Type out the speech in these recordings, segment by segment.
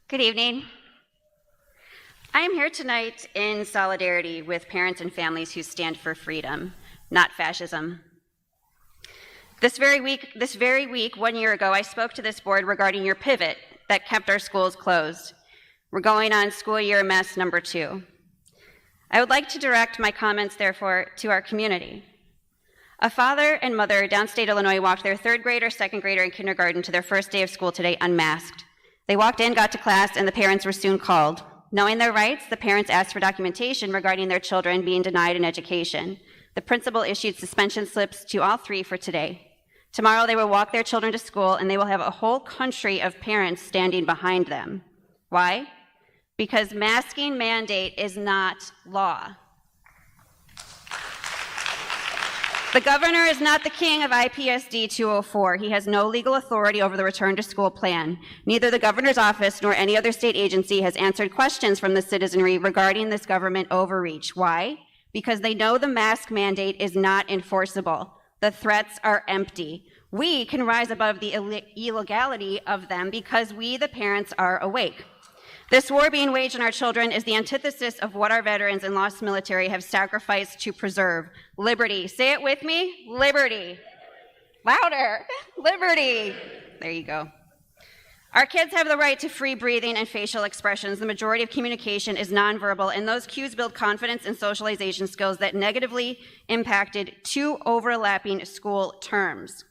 Good evening. I am here tonight in solidarity with parents and families who stand for freedom, not fascism. This very week, 1 year ago, I spoke to this board regarding your pivot that kept our schools closed. We're going on school year mess number 2. I would like to direct my comments, therefore, to our community. A father and mother downstate Illinois walked their 3rd grader, 2nd grader, and kindergarten to their first day of school today unmasked. They walked in, got to class, and the parents were soon called. Knowing their rights, the parents asked for documentation regarding their children being denied an education. The principal issued suspension slips to all 3 for today. Tomorrow they will walk their children to school, and they will have a whole country of parents standing behind them. Why? Because masking mandate is not law. The governor is not the king of IPSD 204. He has no legal authority over the return to school plan. Neither the governor's office nor any other state agency has answered questions from the citizenry regarding this government overreach. Why? Because they know the mask mandate is not enforceable. The threats are empty. We can rise above the illegality of them because we, the parents, are awake. This war being waged on our children is the antithesis of what our veterans and lost military have sacrificed to preserve. Liberty. Say it with me. Liberty. Louder. Liberty. There you go. Our kids have the right to free breathing and facial expressions. The majority of communication is nonverbal, and those cues build confidence and socialization skills that negatively impacted 2 overlapping school terms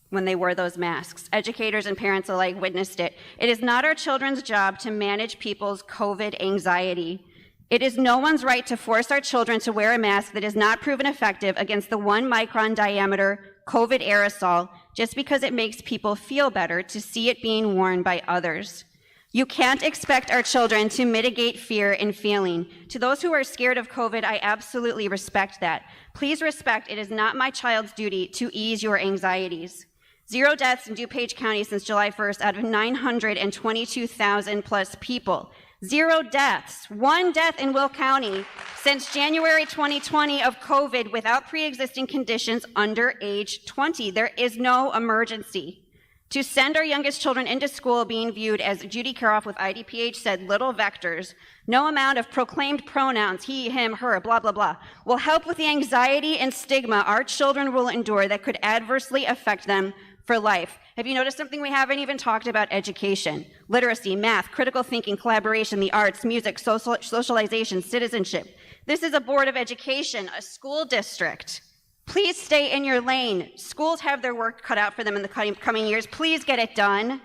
when they wore those masks. Educators and parents alike witnessed it. It is not our children's job to manage people's COVID anxiety. It is no one's right to force our children to wear a mask that is not proven effective against the 1 micron diameter COVID aerosol just because it makes people feel better to see it being worn by others. You can't expect our children to mitigate fear and feeling. To those who are scared of COVID, I absolutely respect that. Please respect it is not my child's duty to ease your anxieties. 0 deaths in DuPage County since July 1st out of 922,000 plus people. 0 deaths, 1 death in Will County since January 2020 of COVID without pre-existing conditions under age 20. There is no emergency. To send our youngest children into school being viewed, as Judy Karoff with IDPH said, little vectors, no amount of proclaimed pronouns, he, him, her, blah, blah, blah, will help with the anxiety and stigma our children will endure that could adversely affect them for life. Have you noticed something we haven't even talked about? Education, literacy, math, critical thinking, collaboration, the arts, music, socialization, citizenship. This is a board of education, a school district. Please stay in your lane. Schools have their work cut out for them in the coming years. Please get it done.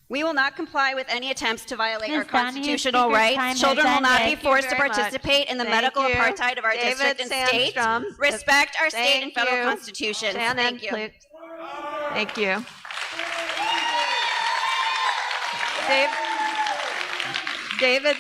We will not comply with any attempts to violate our constitutional rights. Children will not be forced to participate in the medical apartheid of our district and state. Respect our state and federal constitutions. Thank you. Thank you. David